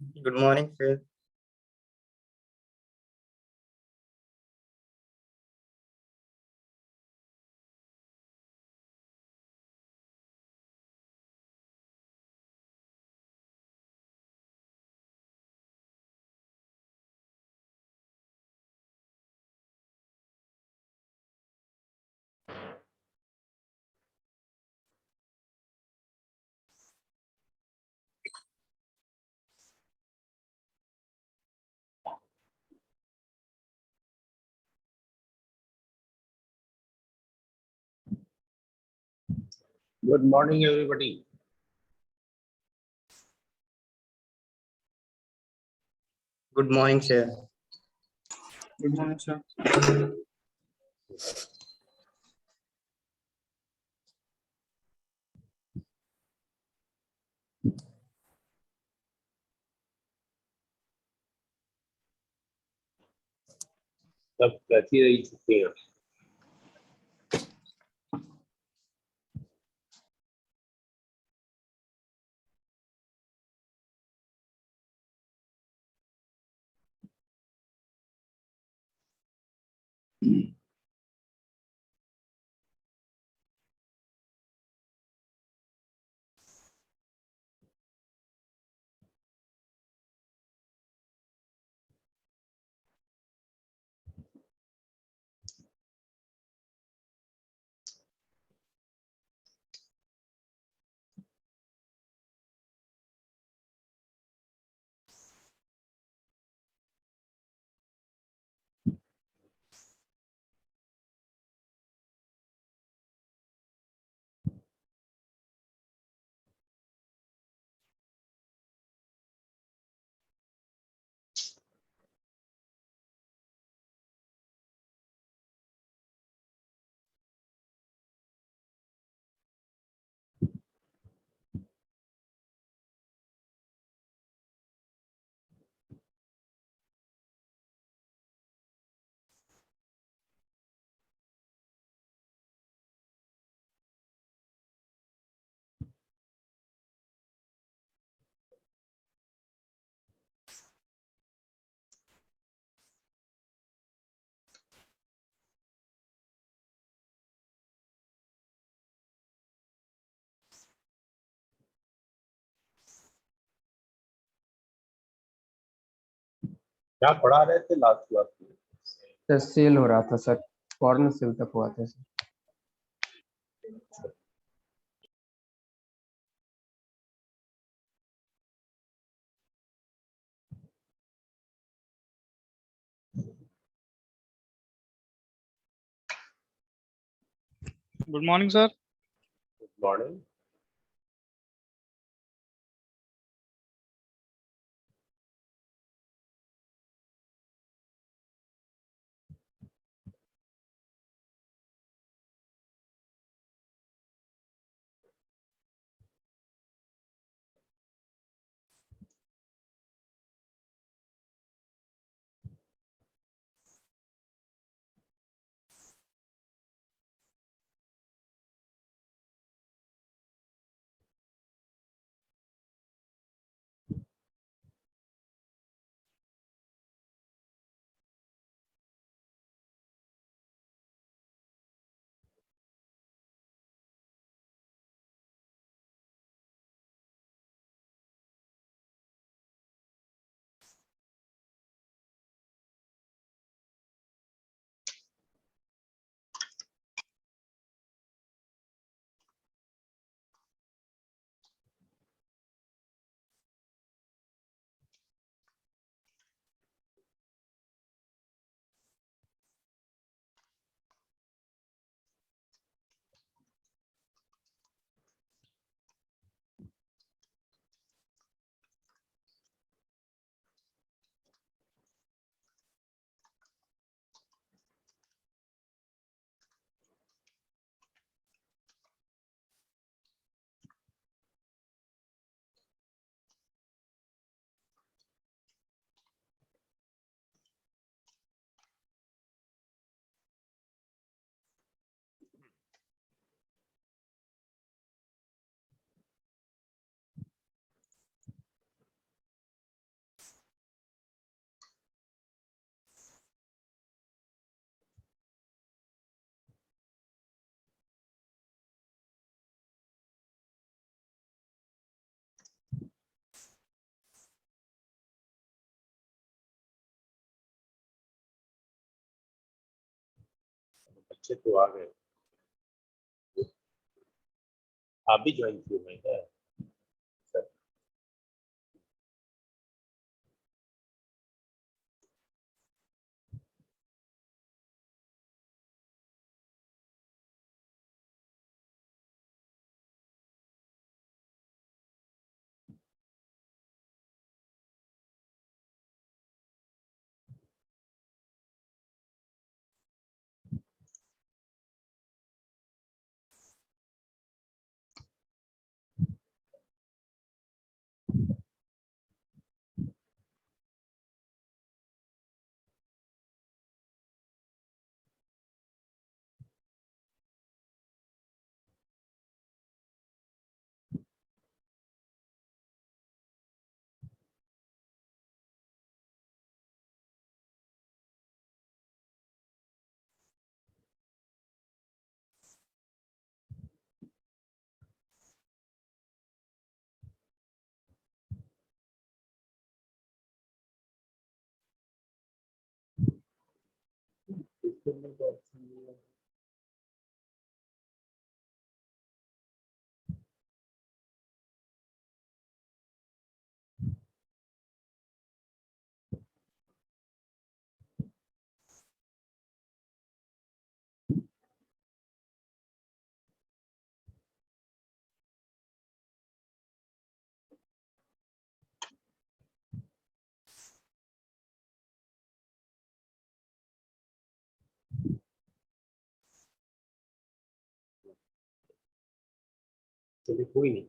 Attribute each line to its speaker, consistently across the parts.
Speaker 1: Good morning, sir.
Speaker 2: Good morning, everybody.
Speaker 1: Good morning, sir.
Speaker 3: Good morning, sir.
Speaker 2: सब कैसी रही छुट्टियां? क्या पढ़ा रहे थे लास्ट क्लास में?
Speaker 3: सर सेल हो रहा था सर, कॉर्नर सेल तक हुआ था sir.
Speaker 4: Good morning, sir.
Speaker 2: Good morning. बच्चे तो आ गए। आप भी ज्वाइन किए हैं क्या सर? इसके में तो option नहीं है। चलिए कोई नहीं।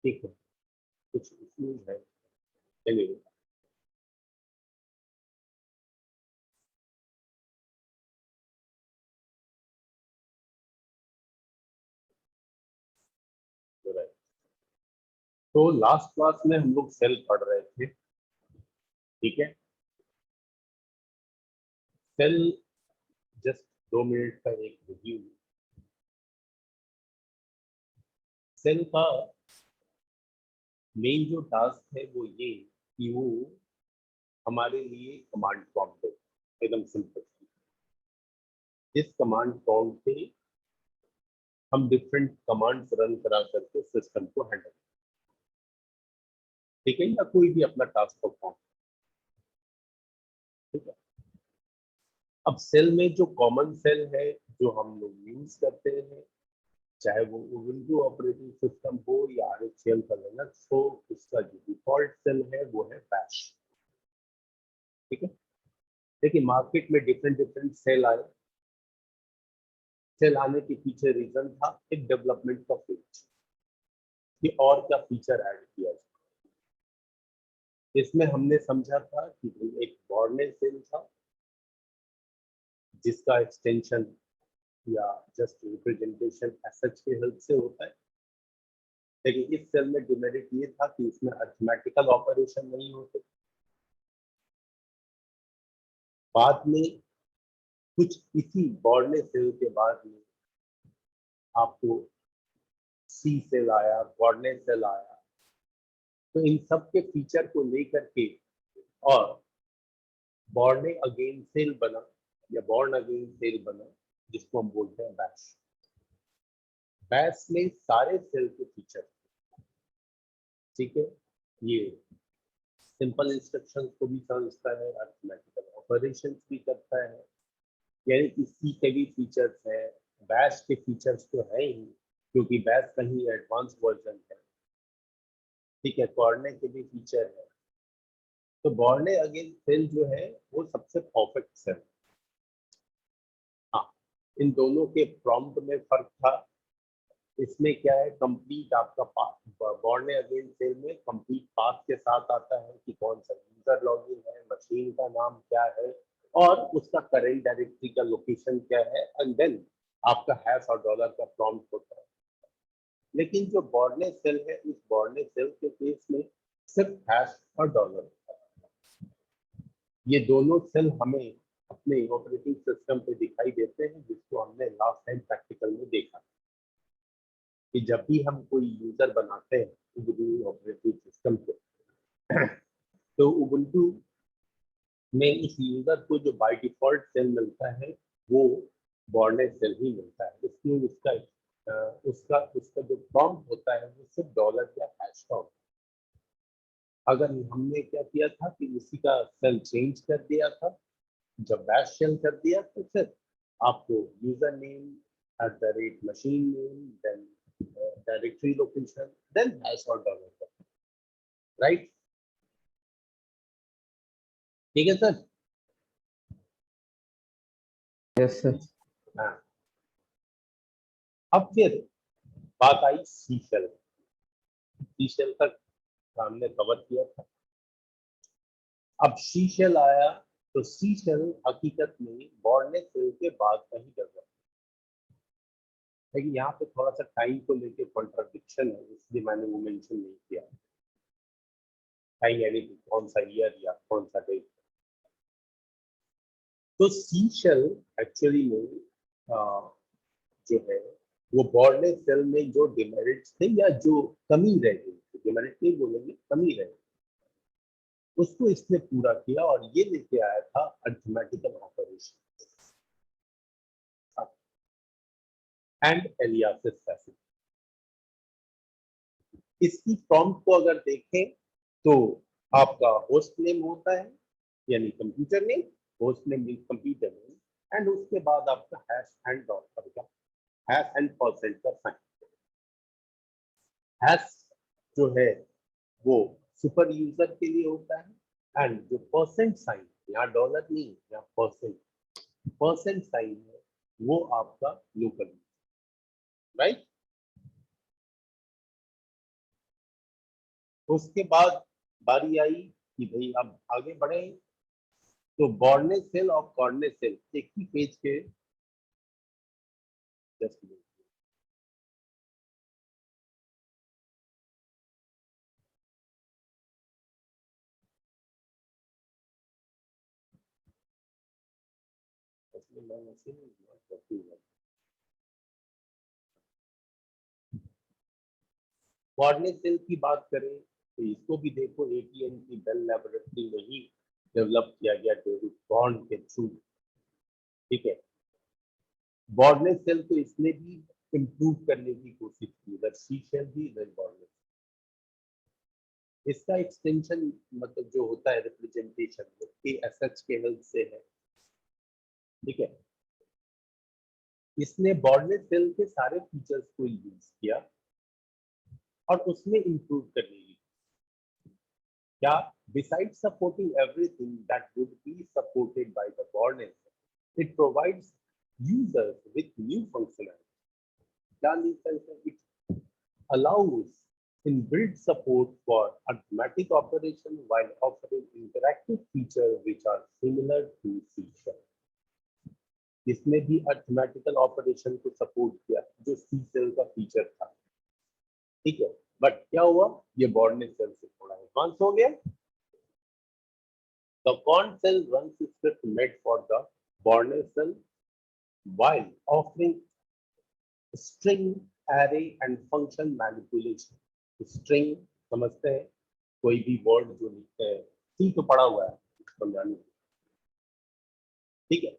Speaker 2: ठीक है, कुछ इश्यूज है। चलिए तो लास्ट क्लास में हम लोग सेल पढ़ रहे थे, ठीक है। सेल जस्ट 2 मिनट का एक रिव्यू। सेल का मेन जो टास्क है वो ये कि वो हमारे लिए कमांड प्रॉम्प्ट है, एकदम सिंपल। इस कमांड प्रॉम्प्ट पे हम डिफरेंट कमांड्स रन करा करके सिस्टम को हैंडल, ठीक है, या कोई भी अपना टास्क परफॉर्म, ठीक है। अब सेल में जो कॉमन सेल है जो हम लोग यूज करते हैं, चाहे वो विंडो ऑपरेटिंग सिस्टम हो या RHEL का लिनक्स हो, उसका जो डिफॉल्ट सेल है वो है बैश, ठीक है। देखिए मार्केट में डिफरेंट डिफरेंट सेल आए। सेल आने के पीछे रीजन था एक डेवलपमेंट का फेज कि और क्या फीचर ऐड किया जाए। इसमें हमने समझा था कि एक बॉर्डनेल सेल था जिसका एक्सटेंशन या जस्ट रिप्रेजेंटेशन एसएच के हेल्प से होता है, लेकिन इस सेल में डिमेरिट ये था कि इसमें अरिथमेटिकल ऑपरेशन नहीं होते। बाद में कुछ इसी बॉर्डनेल सेल के बाद में आपको सी सेल आया, बॉर्डनेल सेल आया, तो इन सब के फीचर को लेकर के और बॉर्न अगेन सेल बना या बॉर्न अगेन सेल बना, जिसको हम बोलते हैं बैश। बैश में सारे सेल के फीचर, ठीक है, ये सिंपल इंस्ट्रक्शंस को भी समझता है, अरिथमेटिकल ऑपरेशंस भी करता है, यानी कि सी के भी फीचर्स हैं, बैश के फीचर्स तो है ही क्योंकि बैश कहीं एडवांस वर्जन है, ठीक है, कॉर्ने के भी फीचर है। तो बॉर्न अगेन सेल जो है वो सबसे परफेक्ट सेल। हाँ, इन दोनों के प्रॉम्प्ट में फर्क था इसमें क्या है, कंप्लीट आपका बॉर्न अगेन सेल में कंप्लीट पाथ के साथ आता है कि कौन सा यूजर लॉगिन है, मशीन का नाम क्या है और उसका करंट डायरेक्टरी का लोकेशन क्या है, एंड देन आपका हैश और डॉलर का प्रॉम्प्ट होता है। लेकिन जो बॉर्ने सेल है, उस बॉर्ने सेल के केस में सिर्फ हैश और डॉलर होता है। ये दोनों सेल हमें अपने ऑपरेटिंग सिस्टम पे दिखाई देते हैं, जिसको हमने लास्ट टाइम प्रैक्टिकल में देखा कि जब भी हम कोई यूजर बनाते हैं उबुंटू ऑपरेटिंग सिस्टम पे, तो उबुंटू में उस यूजर को जो बाय डिफॉल्ट सेल मिलता है वो बॉर्ने सेल ही मिलता है। इसलिए उसका उसका उसका जो प्रॉम्प्ट होता है वो सिर्फ डॉलर या हैश का होता है। अगर हमने क्या किया था कि उसी का सेल चेंज कर दिया था, जब बैश शेल कर दिया तो फिर आपको user name @ machine name, then directory location, then hash और डॉलर, राइट? ठीक है सर?
Speaker 3: Yes sir.
Speaker 2: हाँ। अब फिर बात आई सी शेल। सी शेल तक हमने कवर किया था। अब सी शेल आया, तो सी शेल हकीकत में बॉर्ने सेल के बाद का ही डेवलप, लेकिन यहाँ पे थोड़ा सा टाइम को लेके कॉन्ट्रडिक्शन है, इसलिए मैंने वो मेंशन नहीं किया। टाइम यानी कि कौन सा ईयर या कौन सा डेट। तो सी शेल एक्चुअली में जो है वो बॉर्ने सेल में जो डिमेरिट्स थे या जो कमी रह गई, डिमेरिट नहीं बोलेंगे, कमी रह गई, उसको इसने पूरा किया और ये लेके आया था अरिथमेटिकल ऑपरेशन एंड एलियासिस फैसिलिटी। इसकी प्रॉम्प्ट को अगर देखें तो आपका होस्ट नेम होता है यानी computer name, host name means computer name, and उसके बाद आपका हैश एंड डॉलर का हैश एंड परसेंट का साइन। हैश जो है वो सुपर यूजर के लिए होता है एंड जो परसेंट साइन, यहाँ डॉलर नहीं, यहाँ परसेंट साइन है, वो आपका लोकल, राइट? उसके बाद बारी आई कि भाई अब आगे बढ़े, तो बॉर्ने सेल और कॉर्ने सेल एक ही पेज के जस्ट कॉर्ने सेल की बात करें तो इसको भी देखो, AT&T बेल लैबोरेटरी में ही डेवलप किया गया डेविड बॉर्न के थ्रू, ठीक है। बॉर्ने सेल तो इसने भी इम्प्रूव करने की कोशिश की, इधर सी शेल भी, इधर बॉर्ने। इसका एक्सटेंशन मतलब जो होता है रिप्रेजेंटेशन, वो KSH के हेल्प से है, ठीक है। इसने बॉर्ने सेल के सारे फीचर्स को यूज किया और उसमें इम्प्रूव करने की क्या, besides supporting everything that would be supported by the Born, it provides users with new functionality. क्या new functionality? It allows inbuilt support for arithmetic operation while offering interactive features which are similar to C#. इसमें भी arithmetical operation को support किया जो सी cell का feature था, ठीक है। बट क्या हुआ, ये बॉर्ने सेल से थोड़ा एडवांस हो गया। The Corn cell runs a script made for the Borne cell while offering string, array and function manipulation. String समझते हैं, कोई भी वर्ड जो लिखते हैं, सी तो पढ़ा हुआ है समझाने, ठीक है।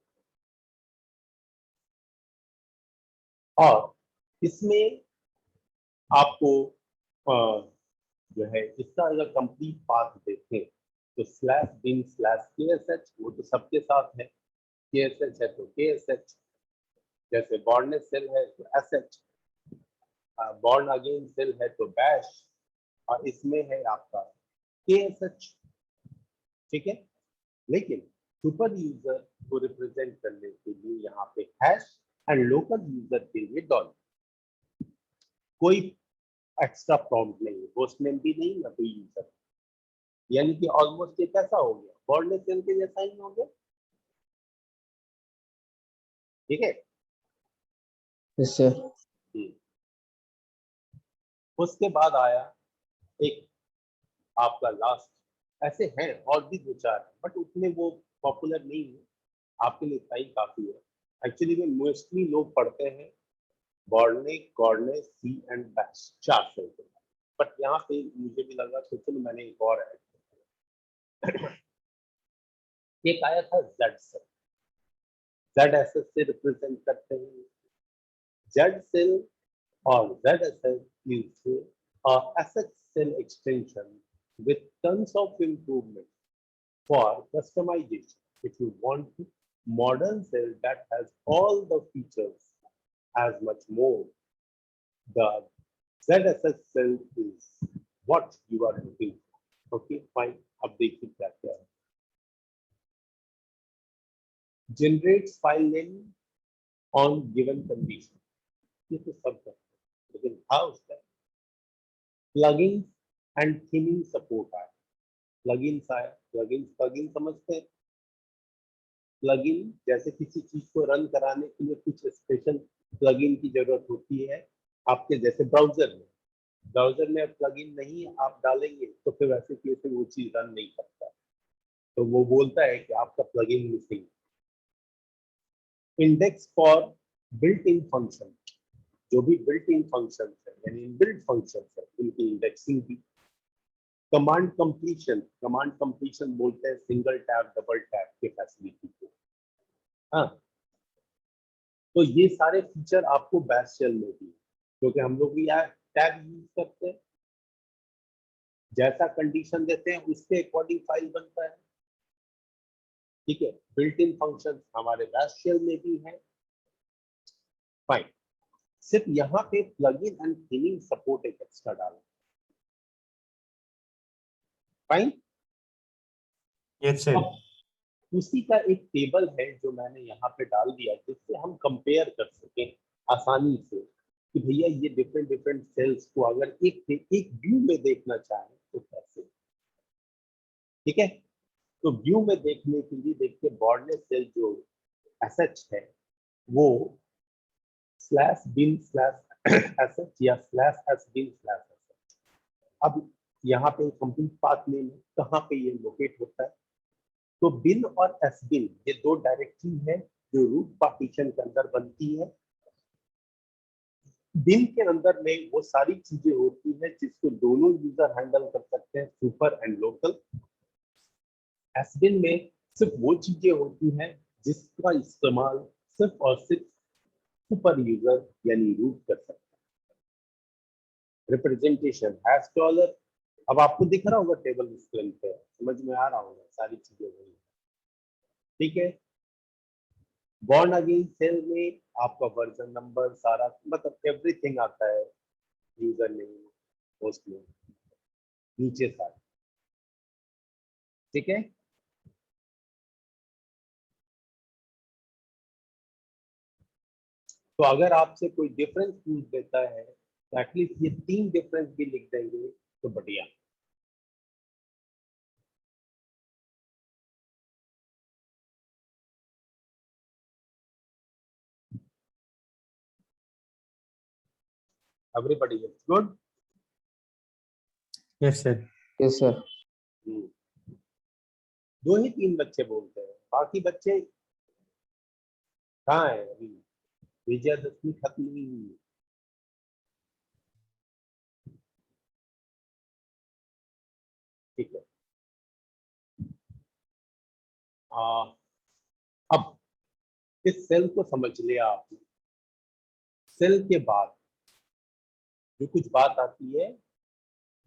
Speaker 2: और इसमें आपको जो है इसका अगर कंप्लीट पाथ देखें तो /bin/ksh वो तो सबके साथ है, KSH है तो KSH, जैसे बॉर्न सेल है तो SH, बॉर्न अगेन सेल है तो बैश, और इसमें है आपका KSH, ठीक है। लेकिन सुपर यूजर को रिप्रेजेंट करने के लिए यहाँ पे हैश एंड लोकल यूजर के लिए डॉलर। कोई एक्स्ट्रा प्रॉम्प्ट नहीं है, होस्ट नेम भी नहीं ना कोई यूजर, यानी कि ऑलमोस्ट ये कैसा हो गया, बॉर्डलेस सेल के जैसा ही हो गया। ठीक है।
Speaker 3: Yes sir.
Speaker 2: उसके बाद आया एक आपका लास्ट, ऐसे हैं और भी दो चार बट उतने वो पॉपुलर नहीं है, आपके लिए इतना ही काफी है। एक्चुअली में मोस्टली लोग पढ़ते हैं बॉर्ने, कॉर्ने, सी एंड बैश, 4 सेल के, बट यहाँ पे मुझे भी लगा तो चलो मैंने एक और ऐड किया। एक आया था Z shell, Z S S से रिप्रेजेंट करते हैं। Z shell or ZSL is a asset cell extension with tons of improvement for customization. If you want modern cell that has all the features as much more, the ZSS cell is what you are looking for. Okay, fine. अब देखिए क्या क्या है. Generates file name on given condition. ये तो सब है, लेकिन था उसका प्लगइन एंड थीमिंग सपोर्ट आया। प्लगइन्स आया, प्लगइन समझते हैं। प्लगइन जैसे किसी चीज को रन कराने के लिए कुछ स्पेशल प्लगइन की जरूरत होती है, आपके जैसे ब्राउजर में प्लगइन नहीं आप डालेंगे तो फिर वैसे केस में वो चीज रन नहीं करता, तो वो बोलता है कि आपका plugin missing. Index for built in function, जो भी बिल्ट इन फंक्शन है यानी इनबिल्ट फंक्शन है उनकी इंडेक्सिंग भी। कमांड कंप्लीशन बोलते हैं सिंगल टैब डबल टैब के फैसिलिटी को। हाँ, तो ये सारे फीचर आपको बैश शेल में भी, क्योंकि हम लोग भी यहाँ टैब यूज करते हैं, जैसा कंडीशन देते हैं उसके अकॉर्डिंग फाइल बनता है। ठीक है, बिल्ट इन फंक्शन हमारे बैश शेल में भी है। फाइन, सिर्फ यहाँ पे प्लगइन एंड थीमिंग सपोर्ट एक एक्स्ट्रा डाला। Fine,
Speaker 1: Yes, sir.
Speaker 2: उसी का एक टेबल है जो मैंने यहाँ पे डाल दिया जिससे हम कंपेयर कर सकें आसानी से कि भैया ये डिफरेंट डिफरेंट सेल्स को अगर एक व्यू में देखना चाहें तो कैसे। ठीक है, तो व्यू में देखने के लिए देखिए बॉर्डलेस सेल जो एसएच है वो स्लैश बिन स्लैश एसएच या slash S bin slash SH. अब यहाँ पे कंप्लीट पाथ नेम है, कहाँ पे ये लोकेट होता है, तो बिन और एस बिन ये दो डायरेक्टरी है जो रूट पार्टीशन के अंदर बनती है। बिन के अंदर में वो सारी चीजें होती है जिसको दोनों यूजर हैंडल कर सकते हैं, सुपर एंड लोकल। एस बिन में सिर्फ वो चीजें होती हैं जिसका इस्तेमाल सिर्फ और सिर्फ सुपर यूजर यानी रूट कर सकता है। रिप्रेजेंटेशन हैश डॉलर, अब आपको दिख रहा होगा टेबल स्क्रीन पे, समझ में आ रहा होगा सारी चीजें वही। ठीक है, बॉर्न अगेन सेल में आपका वर्जन नंबर सारा मतलब एवरीथिंग आता है, यूजर नेम, होस्ट नेम, नीचे सारा। ठीक है, तो अगर आपसे कोई डिफरेंस पूछ देता है तो एटलीस्ट ये 3 डिफरेंस भी लिख देंगे तो बढ़िया। Everybody is good.
Speaker 1: Yes, sir.
Speaker 3: Yes sir.
Speaker 2: दो ही 3 बच्चे बोलते हैं, बाकी बच्चे कहाँ है अभी, विजयदशमी खत्म नहीं हुई। ठीक है, अब इस सेल को समझ लिया आपने। सेल के बाद जो कुछ बात आती है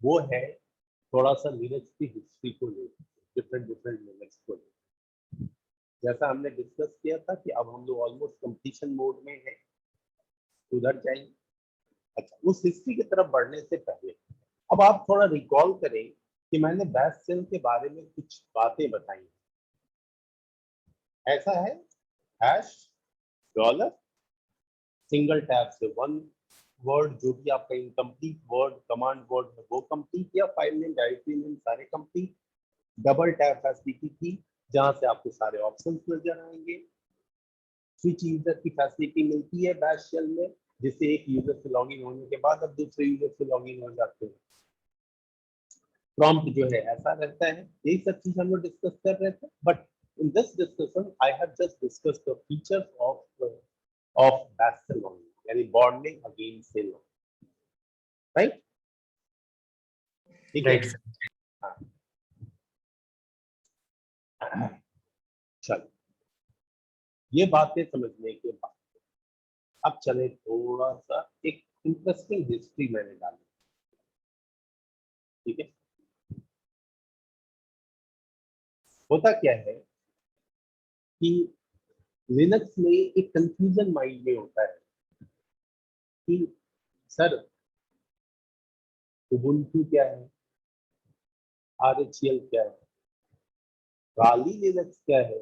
Speaker 2: वो है थोड़ा सा लिनक्स की हिस्ट्री को लेकर, डिफरेंट डिफरेंट लिनक्स को लेकर। जैसा हमने डिस्कस किया था कि अब हम लोग ऑलमोस्ट कंप्लीशन मोड में है, उधर जाएंगे। अच्छा, उस हिस्ट्री की तरफ बढ़ने से पहले अब आप थोड़ा रिकॉल करें कि मैंने बैश सेल के बारे में कुछ बातें बताई। ऐसा है हैश डॉलर, सिंगल टैब से 1 वर्ड जो भी आपका इनकम्प्लीट वर्ड कमांड वर्ड है वो कंप्लीट, या फाइल नेम डायरेक्टरी नेम सारे कंप्लीट। डबल टैप फैसिलिटी की, जहां से आपको सारे ऑप्शंस नजर आएंगे। स्विच यूजर की फैसिलिटी मिलती है बैश शेल में, जिससे एक यूजर से लॉगिन होने के बाद अब दूसरे यूजर से लॉगिन हो जाते हैं। प्रॉम्प्ट जो है ऐसा रहता है। यही सब चीज हम लोग डिस्कस कर रहे थे, but in this discussion I have just discussed the features of bash shell login, यानी बॉन्डिंग अगेंस्ट शेल, राइट? ठीक है।
Speaker 1: Right sir.
Speaker 2: हाँ। चलो, ये बातें समझने के बाद अब चले थोड़ा सा एक इंटरेस्टिंग हिस्ट्री मैंने डाली। ठीक है, होता क्या है कि लिनक्स में एक कंफ्यूजन माइंड में होता है कि सर उबुंटू क्या है, आरएचएल क्या है, काली लिनक्स क्या है।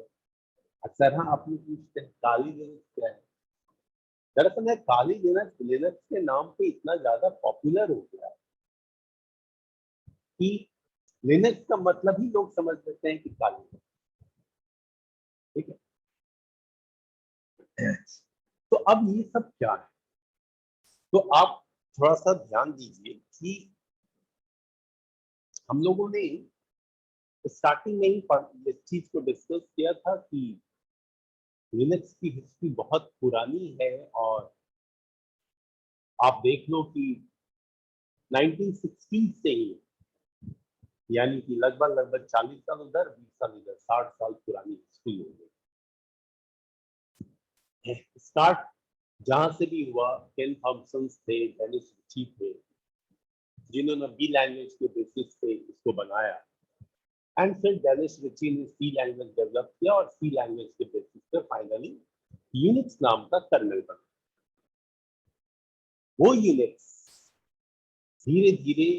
Speaker 2: अक्सर हाँ आपने पूछते हैं काली लिनक्स क्या है। दरअसल है काली लिनक्स लिनक्स के नाम पे इतना ज्यादा पॉपुलर हो गया कि लिनक्स का मतलब ही लोग समझ लेते हैं कि काली। ठीक है, तो अब ये सब क्या है, तो आप थोड़ा सा ध्यान दीजिए कि हम लोगों ने स्टार्टिंग में ही इस चीज को डिस्कस किया था कि लिनक्स की हिस्ट्री बहुत पुरानी है, और आप देख लो कि 1960 से ही, यानी कि लगभग लगभग 40 साल उधर 20 साल इधर, 60 साल पुरानी हिस्ट्री हो गई। स्टार्ट जहां से भी हुआ, केन थॉमसन थे, डेनिस रिची थे, जिन्होंने बी लैंग्वेज के बेसिस पे इसको बनाया, एंड फिर डेनिस रिची ने सी लैंग्वेज डेवलप किया, और सी लैंग्वेज के बेसिस पे फाइनली यूनिक्स नाम का कर्नल बना। वो यूनिक्स धीरे धीरे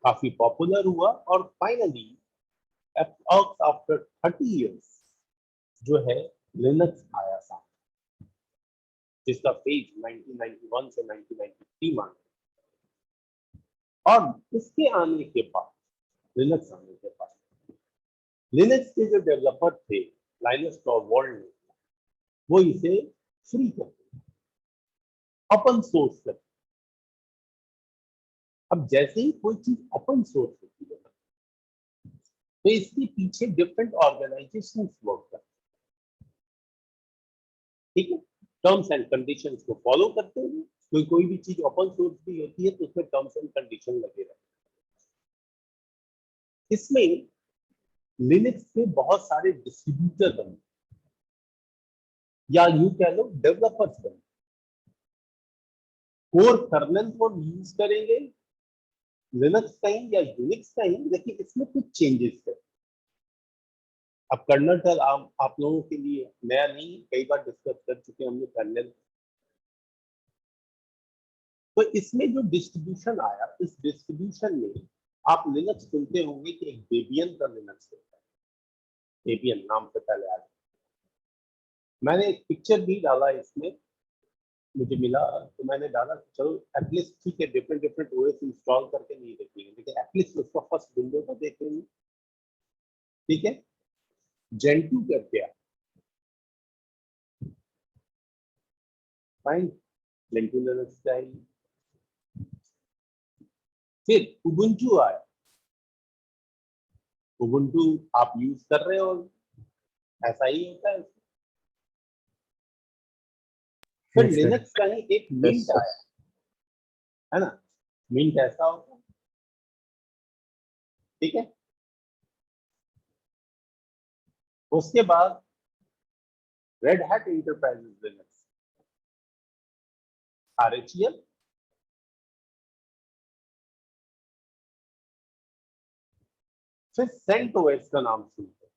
Speaker 2: काफी पॉपुलर हुआ, और फाइनली आफ्टर 30 इयर्स जो है लिनक्स आया था, जिसका फेज 1991 से 1993 मान। और इसके आने के बाद, लिनक्स आने के बाद, लिनक्स के जो डेवलपर थे लाइनस टॉरवाल्ड ने, वो इसे फ्री कर दिया, ओपन सोर्स कर दिया। अब जैसे ही कोई चीज ओपन सोर्स होती है तो इसके पीछे डिफरेंट ऑर्गेनाइजेशंस वर्क करते हैं। ठीक है, टर्म्स एंड कंडीशंस को फॉलो करते हुए कोई भी चीज ओपन सोर्स भी होती है तो उसमें टर्म्स एंड कंडीशन लगे रहते हैं। इसमें लिनक्स के बहुत सारे डिस्ट्रीब्यूटर बने, या यूं कह लो डेवलपर्स बने। कोर कर्नल को यूज करेंगे लिनक्स का ही या यूनिक्स का ही, लेकिन इसमें कुछ चेंजेस है। अब कर्नल टर्म आप लोगों के लिए नया नहीं, कई बार डिस्कस कर चुके हैं हमने कर्नल। तो इसमें जो डिस्ट्रीब्यूशन आया, इस डिस्ट्रीब्यूशन में आप लिनक्स सुनते होंगे कि एक डेबियन का लिनक्स होता है। डेबियन नाम से पहले आ, मैंने एक पिक्चर भी डाला इसमें, मुझे मिला तो मैंने डाला। चलो एटलीस्ट ठीक है, डिफरेंट डिफरेंट ओएस इंस्टॉल करके नहीं देखेंगे, लेकिन एटलीस्ट उसका फर्स्ट विंडो तो देखेंगे। ठीक है, जेंटू करके आया, फाइन, जेंटू लिनक्स चाहिए। फिर उबुंटू आया, उबुंटू आप यूज कर रहे हो, ऐसा ही होता है। फिर
Speaker 1: यस सर।
Speaker 2: लिनक्स का ही एक मिंट आया, है ना, मिंट ऐसा होता है। ठीक है, उसके बाद red hat enterprises Linux, RHL, फिर सेंट ओएस का नाम सुनते हैं,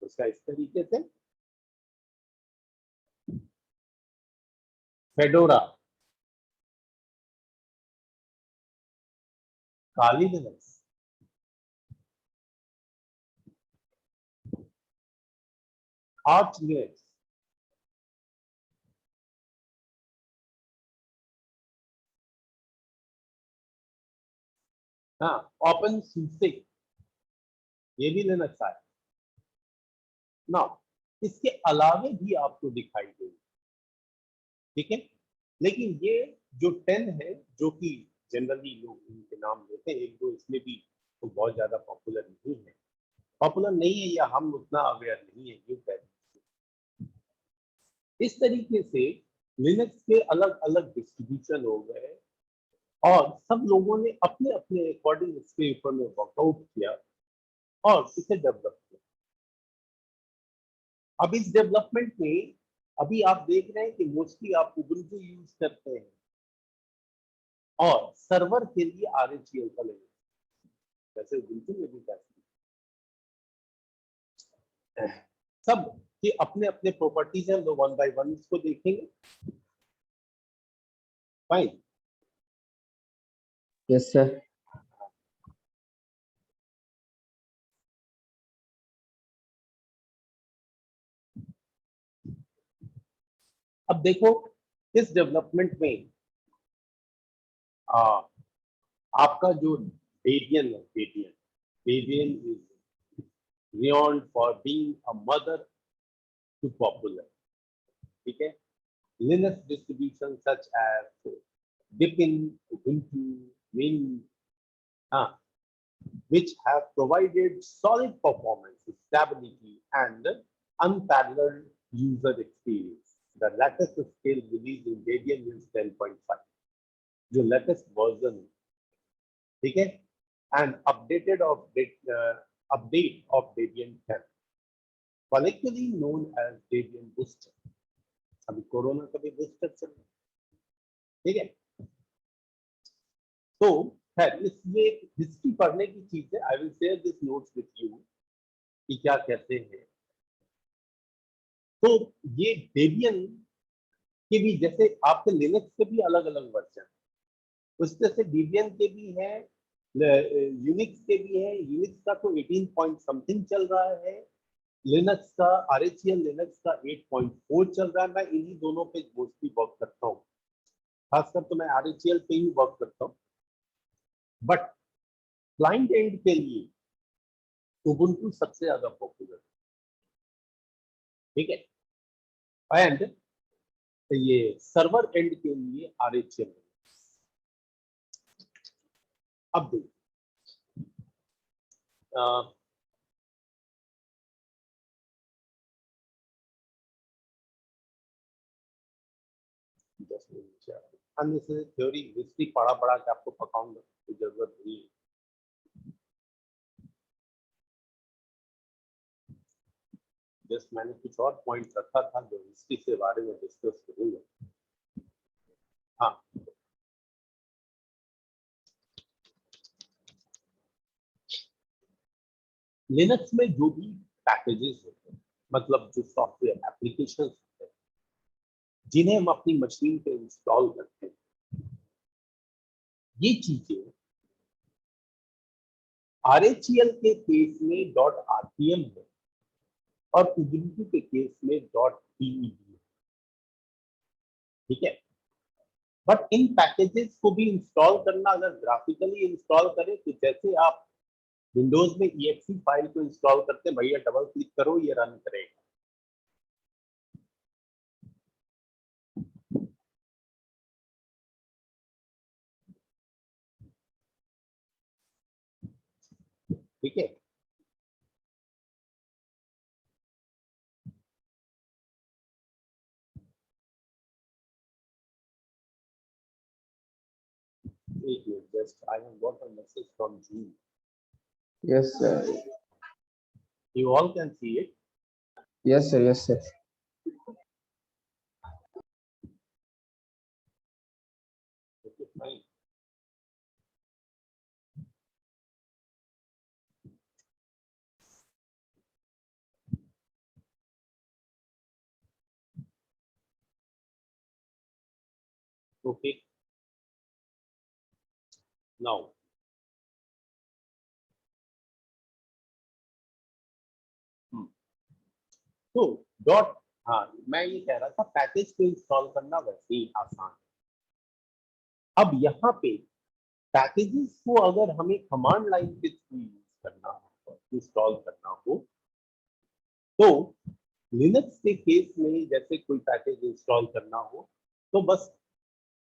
Speaker 2: उसका इस तरीके से फेडोरा, काली लिनक्स, आर्च लिनक्स, हाँ, ओपन सूसे ये भी लिनक्स आया ना। इसके अलावे भी आपको दिखाई देगी, ठीक है। लेकिन ये जो 10 है, जो कि जनरली लोग इनके नाम लेते हैं, एक दो इसमें भी तो बहुत ज्यादा पॉपुलर नहीं है, पॉपुलर नहीं है या हम उतना अवेयर नहीं है, ये कह इस तरीके से लिनक्स के अलग अलग डिस्ट्रीब्यूशन हो गए और सब लोगों ने अपने अपने अकॉर्डिंग इसके ऊपर में वर्कआउट किया और इसे डेवलप किया। अब इस डेवलपमेंट में अभी आप देख रहे हैं कि मोस्टली आप उबुंटू यूज करते हैं और सर्वर के लिए RHEL का लेंगे, जैसे उबुंटू में भी कैसे सब के अपने अपने प्रॉपर्टीज हैं, लोग 1 बाय 1 इसको देखेंगे। फाइन।
Speaker 3: Yes sir.
Speaker 2: अब देखो इस डेवलपमेंट में आपका जो डेबियन है, Debian is renowned for being a mother to popular, ठीक है। Linux distributions such as Deepin, Ubuntu, Mint, which have provided solid performance, stability, and unparalleled user experience. The latest scale release in Debian is 10.5, जो latest version है, ठीक है, and update of Debian 10, collectively known as Debian Booster. अभी corona का भी booster चल रहा है, ठीक है। तो खैर इसलिए हिस्ट्री पढ़ने की चीज है। I will share this notes with you कि क्या कहते हैं। तो ये डेबियन के भी, जैसे आपके लिनक्स के भी अलग अलग वर्जन, उस तरह से डेबियन के भी हैं, यूनिक्स के भी है। यूनिक्स का तो 18 पॉइंट समथिंग चल रहा है, लिनक्स का RHEL लिनक्स का 8.4 चल रहा है। मैं इन्हीं दोनों पे मोस्टली वर्क करता हूँ, खासकर तो मैं RHEL पे ही वर्क करता हूँ, बट क्लाइंट एंड के लिए उबुंटू सबसे ज्यादा पॉपुलर, ठीक है। एंड ये सर्वर एंड के लिए RHEL। अब देखिए अननेसेसरी थ्योरी हिस्ट्री पढ़ा पढ़ा के आपको पकाऊंगा तो जरूरत नहीं है। जस्ट मैंने कुछ और पॉइंट रखा था जो हिस्ट्री के बारे में डिस्कस करूंगा। हाँ, लिनक्स में जो भी पैकेजेस होते हैं, मतलब जो सॉफ्टवेयर एप्लीकेशन होते हैं जिन्हें हम अपनी मशीन पे इंस्टॉल करते हैं, ये चीजें RHEL के केस में .rpm है और उबुंटू के केस में .deb है, ठीक है। बट इन पैकेजेस को भी इंस्टॉल करना, अगर ग्राफिकली इंस्टॉल करें तो जैसे आप विंडोज में exe फाइल को इंस्टॉल करते हैं, भैया डबल क्लिक करो ये रन करेगा, ठीक है। एक minute, just I have got a message from Zoom.
Speaker 3: Yes sir.
Speaker 2: You all can see it.
Speaker 3: Yes sir. Yes sir.
Speaker 2: Okay, fine. Okay. Now, तो डॉट, हाँ मैं ये कह रहा था पैकेज को इंस्टॉल करना वैसे ही आसान है। अब यहाँ पे पैकेजेस को अगर हमें कमांड लाइन के थ्रू यूज करना हो, इंस्टॉल करना हो, तो लिनक्स के केस में जैसे कोई पैकेज इंस्टॉल करना हो तो बस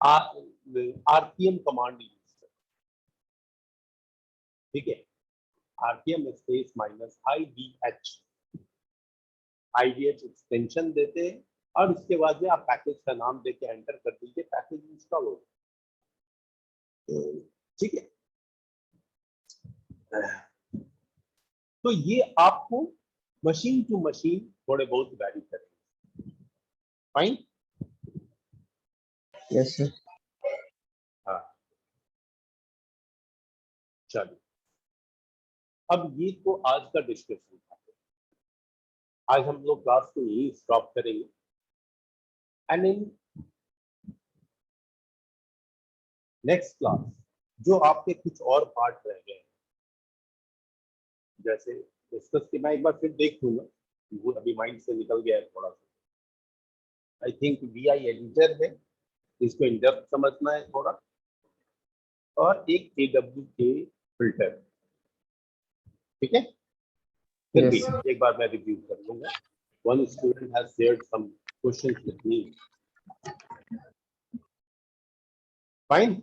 Speaker 2: आरपीएम कमांड यूज करें, ठीक है। RPM space minus IDH extension देते हैं और उसके बाद में आप पैकेज का नाम देके एंटर कर दीजिए, पैकेज इंस्टॉल हो, ठीक है। तो ये आपको मशीन टू मशीन थोड़े बहुत वैरी करेंगे। Fine,
Speaker 3: yes sir.
Speaker 2: हाँ चलिए, अब ये तो आज का डिस्कशन था। आज हम लोग क्लास को यही स्टॉप करेंगे एंड इन नेक्स्ट क्लास जो आपके कुछ और पार्ट रह गए हैं, जैसे डिस्कस की मैं एक बार फिर देख लूंगा, वो अभी माइंड से निकल गया है थोड़ा सा। आई थिंक VI एडिटर है, इसको इन डेप्थ समझना है थोड़ा, और एक AWK फिल्टर, ठीक है। फिर भी
Speaker 3: Yes.
Speaker 2: एक बार मैं रिव्यू कर लूंगा। One student has shared some questions with me. Fine.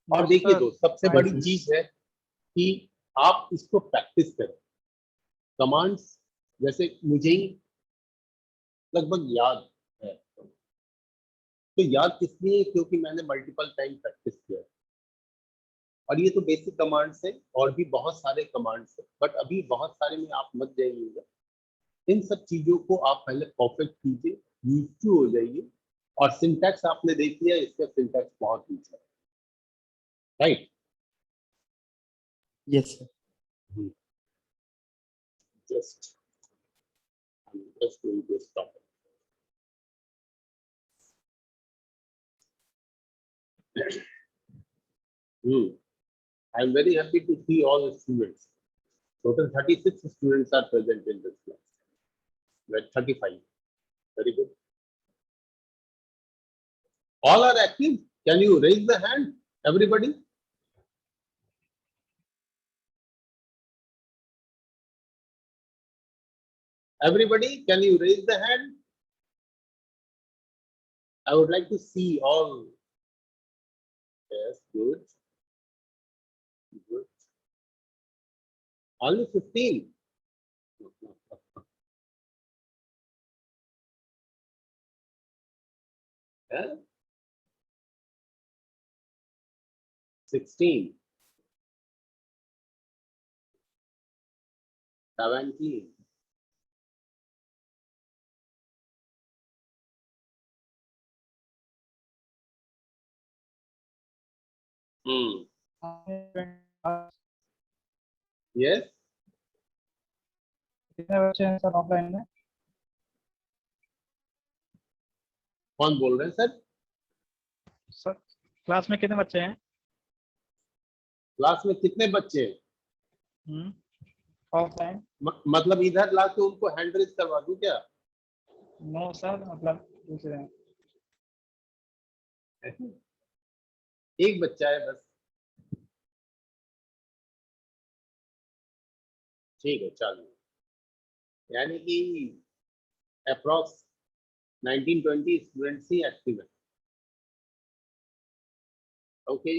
Speaker 2: और देखिए दोस्त, सबसे बड़ी चीज है कि आप इसको प्रैक्टिस करें। कमांड्स जैसे मुझे ही लगभग याद है, तो याद इसलिए क्योंकि मैंने मल्टीपल टाइम प्रैक्टिस किया, और ये तो बेसिक कमांड्स है, और भी बहुत सारे कमांड्स है, बट अभी बहुत सारे में आप मत जाइएगा। इन सब चीजों को आप पहले परफेक्ट कीजिए, यूज टू हो जाइए, और सिंटैक्स आपने देख लिया, इसका सिंटैक्स बहुत ईजी है, right.
Speaker 3: Yes sir.
Speaker 2: Just going to stop it. I am very happy to see all the students. Total 36 students are present in this class. Well, 35. Very good. All are active. Can you raise the hand, everybody? Everybody, can you raise the hand? I would like to see all. Yes, good. Good. Only 15. Yeah? 16. 17. Yes.
Speaker 4: कितने बच्चे हैं sir offline में?
Speaker 2: कौन बोल रहे हैं sir?
Speaker 4: Sir class में कितने बच्चे हैं?
Speaker 2: क्लास में कितने बच्चे हैं?
Speaker 4: ऑफलाइन?
Speaker 2: मतलब इधर ला के उनको हैंड रेज करवा दूं क्या?
Speaker 4: नो सर, मतलब दूसरे हैं।
Speaker 2: एक बच्चा है बस। ठीक है, चलो, यानी कि अप्रॉक्स 19-20 स्टूडेंट्स ही एक्टिव है। ओके,